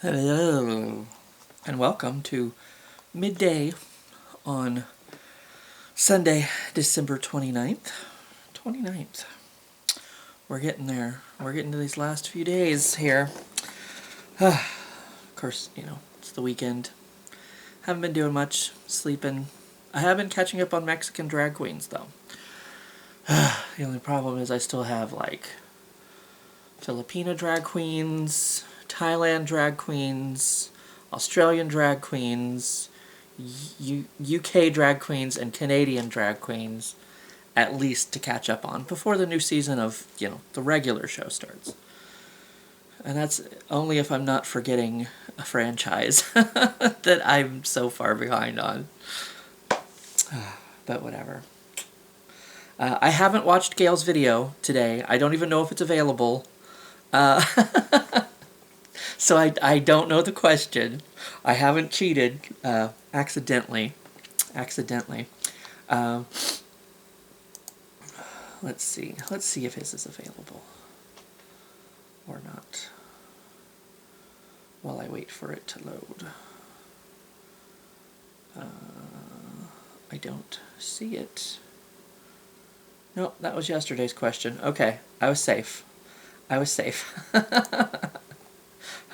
Hello, and welcome to midday on Sunday, December 29th. 29th. We're getting there. We're getting to these last few days here. Of course, it's the weekend. Haven't been doing much, sleeping. I have been catching up on Mexican drag queens, though. The only problem is I still have, Filipino drag queens, Thailand drag queens, Australian drag queens, UK drag queens, and Canadian drag queens, at least to catch up on before the new season of, the regular show starts. And that's only if I'm not forgetting a franchise that I'm so far behind on. But whatever. I haven't watched Gail's video today. I don't even know if it's available. So I don't know the question. I haven't cheated accidentally. Let's see. Let's see if his is available or not. While I wait for it to load. I don't see it. No, that was yesterday's question. Okay, I was safe. I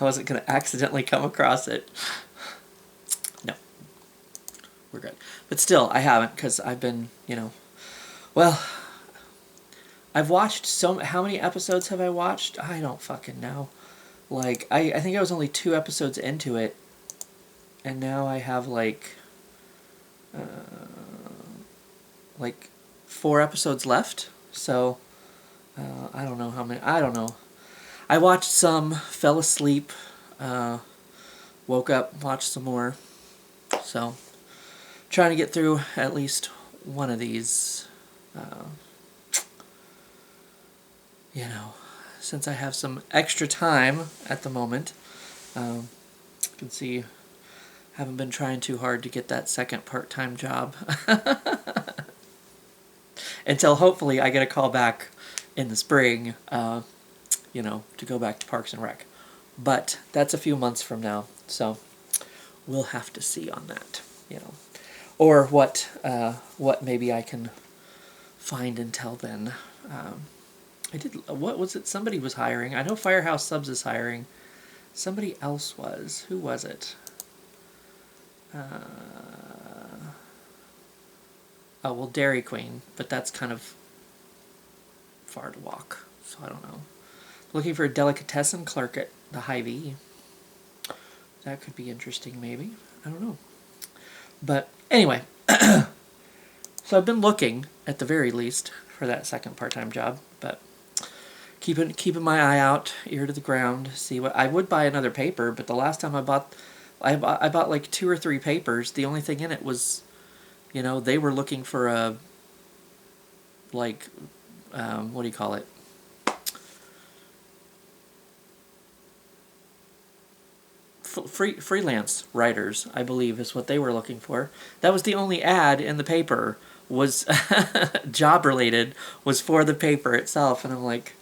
wasn't going to accidentally come across it. No. We're good. But still, I haven't, because I've been, well, I've watched how many episodes have I watched? I don't fucking know. I think I was only 2 episodes into it, and now I have, 4 episodes left, so, I don't know how many, I don't know. I watched some, fell asleep, woke up, watched some more. So, trying to get through at least one of these. Since I have some extra time at the moment. You can see, haven't been trying too hard to get that second part-time job. Until hopefully I get a call back in the spring, to go back to Parks and Rec. But that's a few months from now, so we'll have to see on that, Or what maybe I can find until then. What was it? Somebody was hiring. I know Firehouse Subs is hiring. Somebody else was. Who was it? Dairy Queen, but that's kind of far to walk, so I don't know. Looking for a delicatessen clerk at the Hy-Vee. That could be interesting, maybe. I don't know. But anyway, so I've been looking, at the very least, for that second part-time job, but keeping my eye out, ear to the ground, see what... I would buy another paper, but the last time I bought 2 or 3 papers. The only thing in it was, they were looking for a, what do you call it? Freelance writers, I believe, is what they were looking for. That was the only ad in the paper, was job related, was for the paper itself, and I'm like,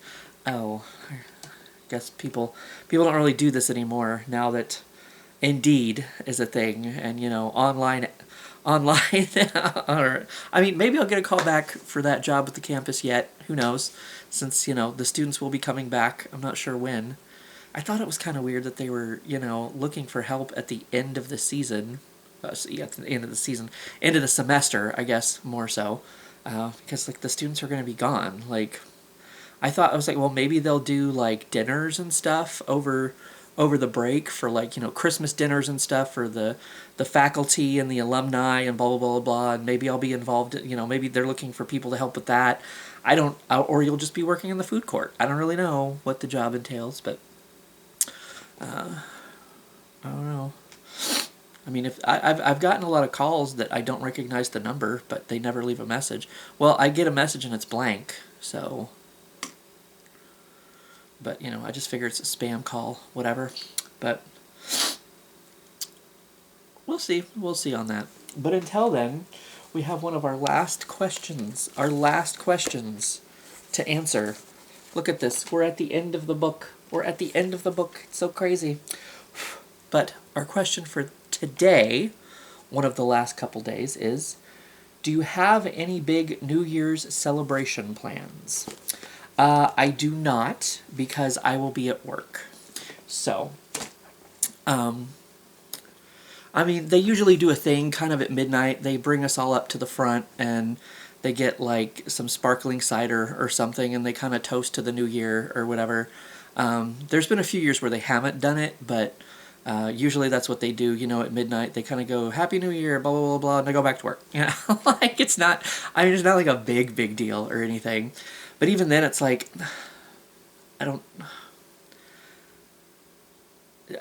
oh, I guess people don't really do this anymore now that Indeed is a thing, and online. Or, maybe I'll get a call back for that job at the campus yet. Who knows? Since the students will be coming back. I'm not sure when. I thought it was kind of weird that they were, looking for help at the end of the season. At the end of the season. End of the semester, I guess, more so. Because, the students are going to be gone. I was like, well, maybe they'll do, dinners and stuff over the break for, Christmas dinners and stuff for the faculty and the alumni and blah, blah, blah, blah. And maybe I'll be involved, maybe they're looking for people to help with that. Or you'll just be working in the food court. I don't really know what the job entails, but... I don't know. If I've gotten a lot of calls that I don't recognize the number, but they never leave a message. Well, I get a message and it's blank, so... But, I just figure it's a spam call, whatever. But we'll see. We'll see on that. But until then, we have one of our last questions. Our last questions to answer. Look at this. We're at the end of the book. It's so crazy. But our question for today, one of the last couple days, is do you have any big New Year's celebration plans? I do not, because I will be at work. So, I mean, they usually do a thing kind of at midnight. They bring us all up to the front and they get like some sparkling cider or something and they kind of toast to the new year or whatever. There's been a few years where they haven't done it, but usually that's what they do, you know, at midnight. They kind of go, Happy New Year, blah, blah, blah, blah, and they go back to work. You know, like it's not, I mean, it's not like a big deal or anything. But even then, it's like, I don't.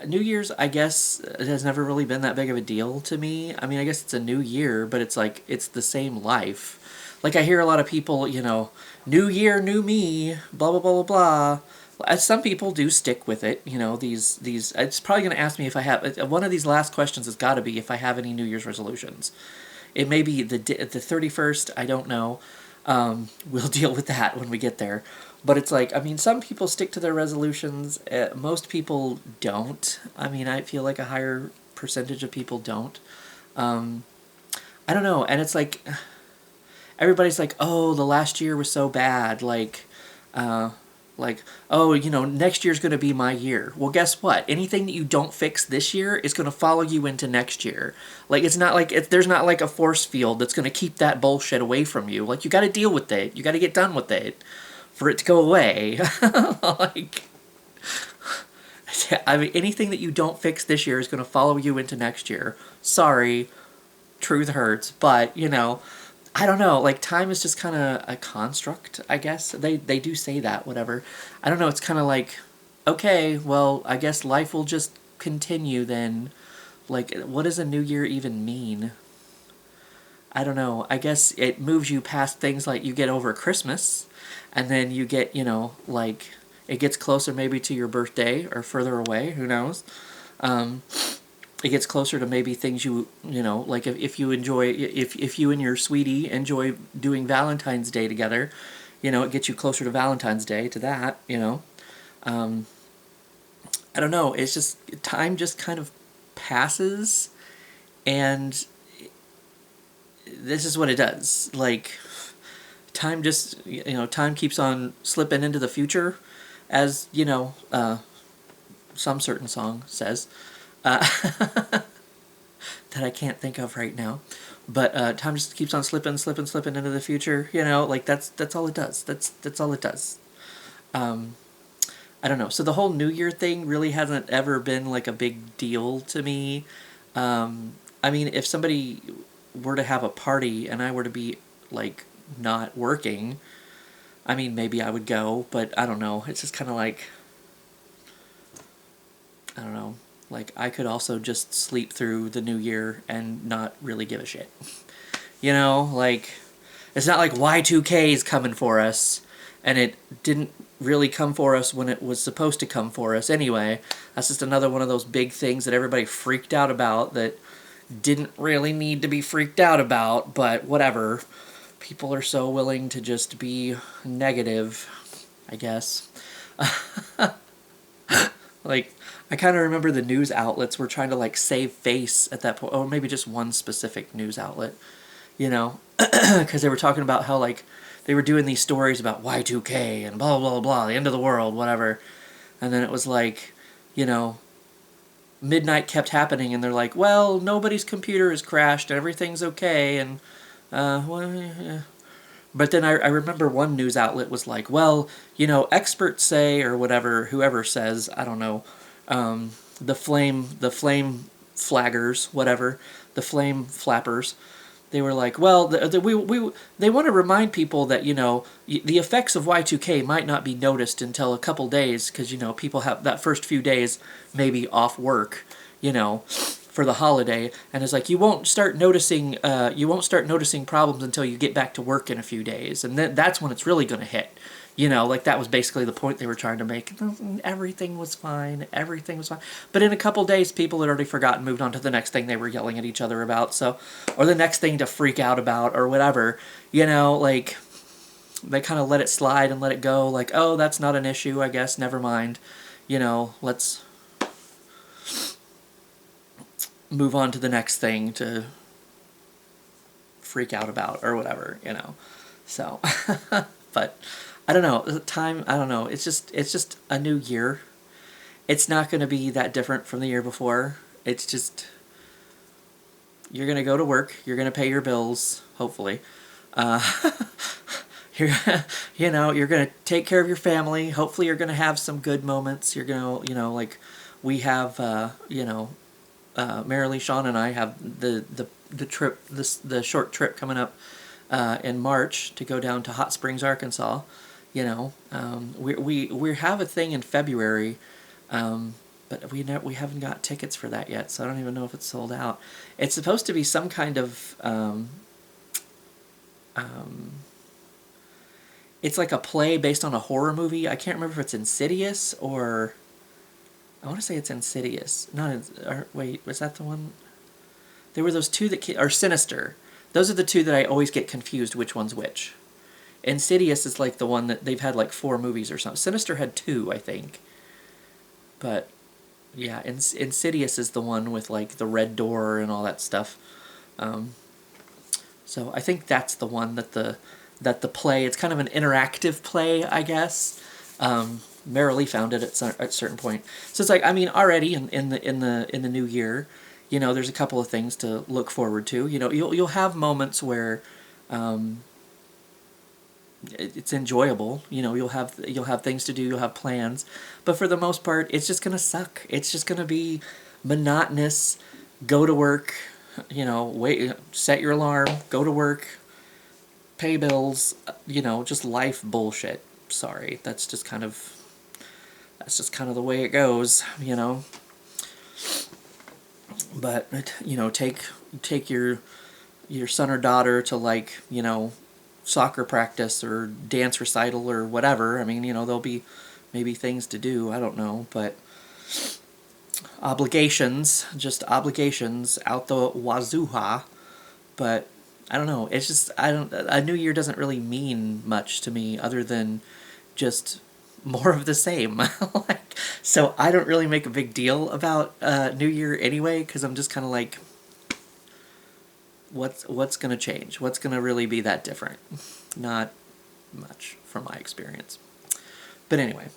New Year's, I guess, it has never really been that big of a deal to me. I mean, I guess it's a new year, but it's like, it's the same life. Like, I hear a lot of people, you know, new year, new me, blah, blah, blah, blah, blah. Some people do stick with it, you know, these, it's probably going to ask me if I have, one of these last questions has got to be if I have any New Year's resolutions. It may be the 31st, I don't know. We'll deal with that when we get there. But it's like, I mean, some people stick to their resolutions. Most people don't. I mean, I feel like a higher percentage of people don't. I don't know. And it's like, everybody's like, oh, the last year was so bad. Oh, you know, next year's going to be my year. Well, guess what? Anything that you don't fix this year is going to follow you into next year. Like, it's not like, there's not like a force field that's going to keep that bullshit away from you. Like, you got to deal with it. You got to get done with it for it to go away. Like, I mean, anything that you don't fix this year is going to follow you into next year. Sorry, truth hurts, but, you know, I don't know, like, time is just kind of a construct, I guess. They do say that, whatever. I don't know, it's kind of like, okay, well, I guess life will just continue then. Like, what does a new year even mean? I don't know. I guess it moves you past things like you get over Christmas, and then you get, you know, like, it gets closer maybe to your birthday or further away, who knows. It gets closer to maybe things you know, like if you enjoy, if you and your sweetie enjoy doing Valentine's Day together, you know, it gets you closer to Valentine's Day, to that, you know. I don't know, it's just, time just kind of passes, and this is what it does. Like, time just, you know, time keeps on slipping into the future, as, you know, some certain song says. That I can't think of right now, but time just keeps on slipping into the future. You know, like that's all it does. That's all it does. I don't know. So the whole New Year thing really hasn't ever been like a big deal to me. I mean, if somebody were to have a party and I were to be like not working, I mean, maybe I would go, but I don't know. It's just kind of like, I don't know. Like, I could also just sleep through the new year and not really give a shit. You know, like, it's not like Y2K is coming for us, and it didn't really come for us when it was supposed to come for us anyway. That's just another one of those big things that everybody freaked out about that didn't really need to be freaked out about, but whatever. People are so willing to just be negative, I guess. Like, I kind of remember the news outlets were trying to, like, save face at that point. Or maybe just one specific news outlet, you know? Because they were talking about how, like, they were doing these stories about Y2K and blah, blah, blah, the end of the world, whatever. And then it was like, you know, midnight kept happening, and they're like, well, nobody's computer has crashed, and everything's okay, and, well, yeah. But then I remember one news outlet was like, well, you know, experts say, or whatever, whoever says, I don't know, the flame flaggers, whatever, the flame flappers, they were like, well, they want to remind people that, you know, the effects of Y2K might not be noticed until a couple days, because, you know, people have that first few days maybe off work, you know, for the holiday, and it's like you won't start noticing problems until you get back to work in a few days, and that's when it's really going to hit. You know, like that was basically the point they were trying to make. Everything was fine. But in a couple days, people had already forgotten, moved on to the next thing they were yelling at each other about, so, or the next thing to freak out about, or whatever. You know, like, they kind of let it slide and let it go, like, oh, that's not an issue, I guess, never mind. You know, let's move on to the next thing to freak out about or whatever, you know. So, but I don't know. The time, I don't know. It's just a new year. It's not going to be that different from the year before. It's just you're going to go to work. You're going to pay your bills, hopefully. Uh, you're, you're going to take care of your family. Hopefully, you're going to have some good moments. You're going to, like we have, Marilee, Sean, and I have the trip, the short trip coming up in March to go down to Hot Springs, Arkansas. We have a thing in February, but we haven't got tickets for that yet, so I don't even know if it's sold out. It's supposed to be some kind of it's like a play based on a horror movie. I can't remember if it's Insidious or I want to say it's Insidious. Wait, was that the one? There were those two or Sinister. Those are the two that I always get confused which one's which. Insidious is like the one that they've had like 4 movies or something. Sinister had 2, I think. But yeah, Insidious is the one with like the red door and all that stuff. So I think that's the one that the play. It's kind of an interactive play, I guess. Marilee found it at a certain point. So it's like, I mean, already in the new year, there's a couple of things to look forward to. You'll have moments where it's enjoyable. You'll have things to do, you'll have plans, but for the most part, it's just gonna suck. It's just gonna be monotonous. Go to work, wait, set your alarm, go to work, pay bills, just life bullshit. Sorry, that's just kind of the way it goes, But take your son or daughter to like, soccer practice or dance recital or whatever. I mean, there'll be maybe things to do, I don't know, but obligations out the wazooha. But I don't know, it's just, a new year doesn't really mean much to me other than just more of the same. So I don't really make a big deal about New Year anyway, because I'm just kind of like, what's going to change? What's going to really be that different? Not much from my experience. But anyway,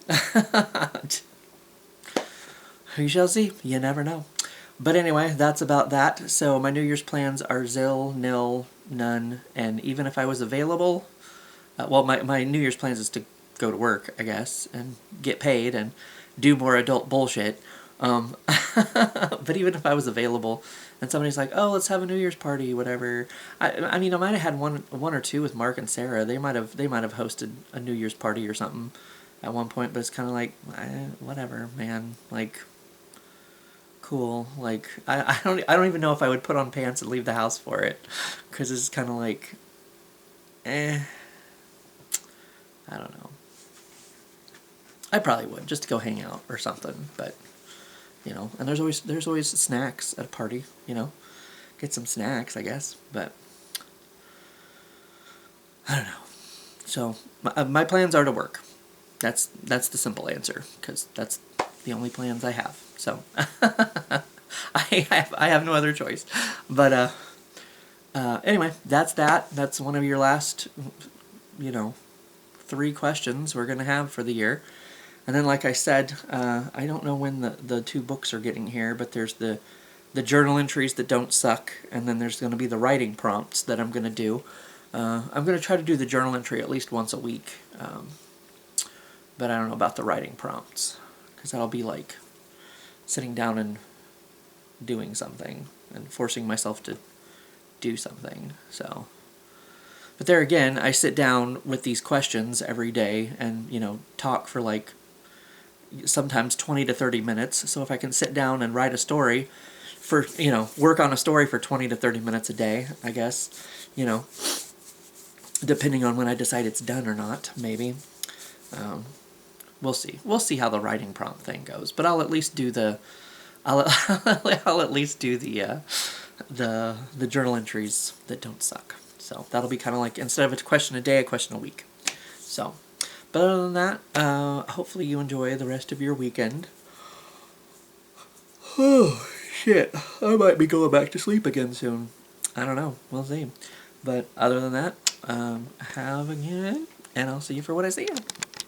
we shall see. You never know. But anyway, that's about that. So my New Year's plans are zil, nil, none, and even if I was available, my New Year's plans is to go to work, I guess, and get paid and do more adult bullshit. But even if I was available and somebody's like, oh, let's have a New Year's party, whatever. I mean, I might have had one or two with Mark and Sarah. They might have hosted a New Year's party or something at one point, but it's kind of like, whatever, man. Like, cool. Like, I don't even know if I would put on pants and leave the house for it, because it's kind of like, I don't know. I probably would, just to go hang out or something, but, and there's always snacks at a party, get some snacks, I guess, but, I don't know. So, my plans are to work. That's the simple answer, because that's the only plans I have, so, I have no other choice, but, anyway, that's that. That's one of your last, 3 questions we're going to have for the year. And then, like I said, I don't know when the 2 books are getting here, but there's the journal entries that don't suck, and then there's going to be the writing prompts that I'm going to do. I'm going to try to do the journal entry at least once a week, but I don't know about the writing prompts, because that'll be like sitting down and doing something and forcing myself to do something, so... But there again, I sit down with these questions every day and, talk for like sometimes 20 to 30 minutes. So if I can sit down and write a story for, work on a story for 20 to 30 minutes a day, I guess, depending on when I decide it's done or not, maybe. We'll see. We'll see how the writing prompt thing goes. But I'll at least do I'll at least do the journal entries that don't suck. So that'll be kind of like, instead of a question a day, a question a week. So, but other than that, hopefully you enjoy the rest of your weekend. Oh, shit, I might be going back to sleep again soon. I don't know. We'll see. But other than that, have a good, and I'll see you for when I see you.